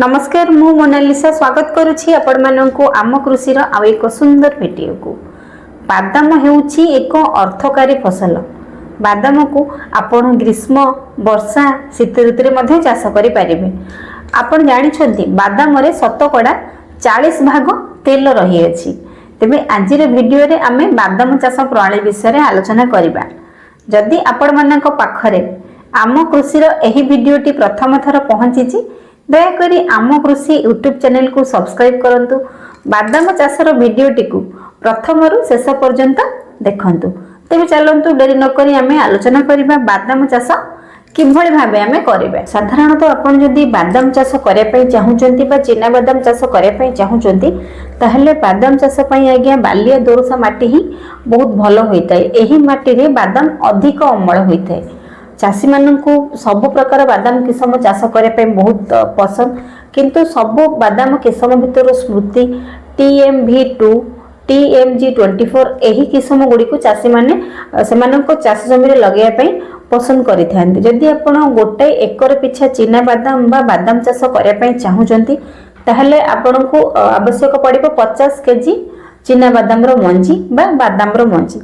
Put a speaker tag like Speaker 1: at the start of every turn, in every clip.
Speaker 1: नमस्कार मु मोनालिसा स्वागत करुछि आपण माननकु आम कृषि आउ एक सुंदर वीडियो को। बादाम हेउछि एक अर्थकारी फसल। बादाम को आपण ग्रीष्म वर्षा शीत ऋतु मध्ये चाष करि परिबे। आपण जानि छथि बादाम रे शतकड़ा 40 भाग तेल रही अछि। तेबे आजिर वीडियो रे आमे बादाम चाष प्रणाली विषय रे आलोचना करिबा। जदि आपण माननक पाखरे आम कृषि एही वीडियोटी प्रथम थर पहुंचीची दयाकोरी आम कृषि यूट्यूब चैनल को सब्सक्राइब करंतु। बादाम चाषर वीडियोटी को प्रथम रु शेष पर्यंत देखंतु। तेबे चलंतु डेरी न करी आमे आलोचना करिबा बादाम चाष किभଳି भाबे आमे करिबा। साधारणतः आपण जदि बादाम चाष करिया पई चाहुचंती बा चिना बादाम चाष करिया पई चाहुचंती ताहले बादाम चाष पई आज्ञा बालिया दोरसा माटी ही बहुत भलो होइताय। एही माटी रे बादाम अधिक अमल होइताय। चाषी माननकु सब प्रकार बादाम किसम चाष करिया पई बहुत पसंद, किंतु सब बादाम किसम भितर स्मृति TMV2 TMG24 एही किसम गुडी को चाषी माने सेमाननको चाष जमी रे लगेया पई पसंद करिथांती। जदि आपण गोटे एकर पिछा चिना बादाम बा बादाम चाष करिया पई चाहुचंती ताहले आपनको आवश्यक पड़िबो 50 केजी चिना बादाम रो मंजी बा बादाम रो मंजी।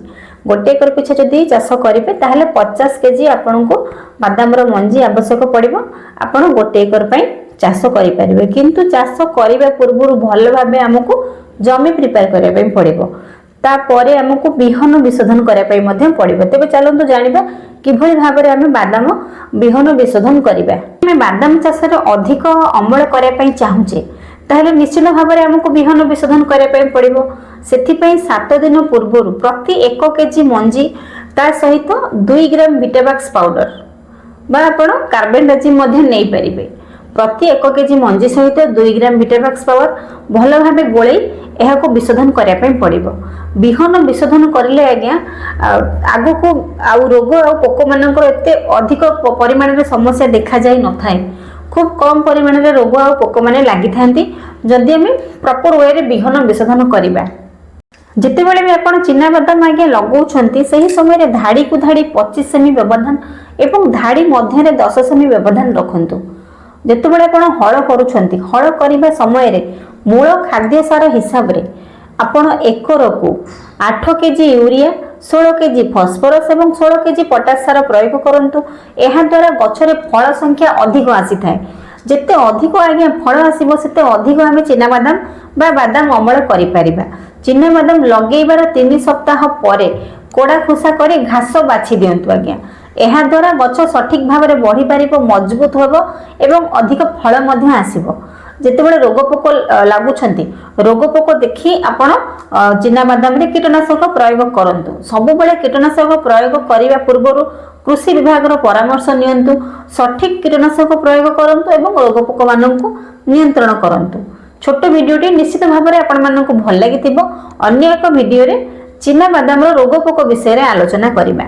Speaker 1: गोटे एकर पिछा जदि चाष करिबे ताहले 50 केजी आपनको बादाम रो मंजी आवश्यक पड़िबो। आपण गोटे एकर पई चाष करि परिबे, किंतु चाष करिबा पूर्वरु भलो भाबे हमकु जमी प्रिपेयर करिया पई पड़िबो। तापरे हमकु बिहन विशोधन करिया पई मध्ये पड़िबो। तेबे चलंतु जानिबा किभଳି भाबरे आमे बादाम बिहन विशोधन करिबा। आमे बादाम चाष रे अधिक अमल करिया पई चाहुचे ताहले निश्चित भाबरे हमकु बिहन विशोधन करिया पई पड़िबो। सेथि पई 7 दिन पूर्वरु प्रति 1 केजी मंजी ता सहित 2 ग्राम विटावैक्स पाउडर बा आपण कार्बेंडाजिम मध्ये नै परिबे। प्रति 1 केजी मंजी सहित 2 ग्राम विटावैक्स पाउडर भलो भाबे गोळै एहाको विशोधन करिया पई पड़िबो। बिहन विशोधन करले आज्ञा आगो को आउ रोग आ पोको मानकर एते अधिक परिमाण रे समस्या देखा जाय न थाए। खूब कम परिमाण रे रोग आ पोको माने लागि थांती जदि हमें प्रॉपर वे रे बिहन विशोधन करिबा। जेते बेले भी आपण चिना बादाम आज्ञा लगाउछंती सही समय रे धाड़ी को धाड़ी 25 सेमी व्यवधान एवं धाड़ी मध्य रे 10 सेमी व्यवधान रखंतु। जेते बेले आपण हळ करूछंती हळ करिबा समय रे मूल खाद्य सार हिसाब रे आपण एकर को 8 केजी यूरिया 16 केजी फॉस्फोरस एवं 16 केजी पोटाश सार प्रयोग करंतु। एहा द्वारा गछरे फल संख्या अधिक आसी थाए। जेते अधिक आज्ञा फल आसीबो सेते अधिक आमे चिना बादाम बा बादाम अमल करि परिबा। चिना बादाम लगेइबार 3 सप्ताह परे कोड़ा खुसा करी घास बाछि दियंतु आज्ञा। एहा द्वारा गछ सठिक भाव में बढ़ी पारिबो, मजबूत होबो एवं अधिक फल मध्ये आसीबो। जेते बेले रोग पोक लागुछंती रोग पोक देखि आपण चिना बादाम रे कीटनाशक प्रयोग करंतु। सब बेले कीटनाशक प्रयोग करिवा पूर्वरु कृषि विभाग रो परामर्श नियंतु। सठिक कीटनाशक प्रयोग करंतु एवं रोग पोक माननकु नियंत्रण करंतु। छोट वीडियोटी निश्चित भाव में आपण माननकु भल लागिथिबो। अन्य एक वीडियो रे चिना बादाम रो रोग पोक विषय रे आलोचना करिबा।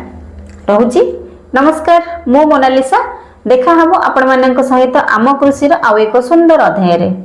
Speaker 1: रहुची नमस्कार मु मोनालिसा। देखा हबो आपण माननक सहित आम कृषि रो आउ एक सुंदर अध्याय रे।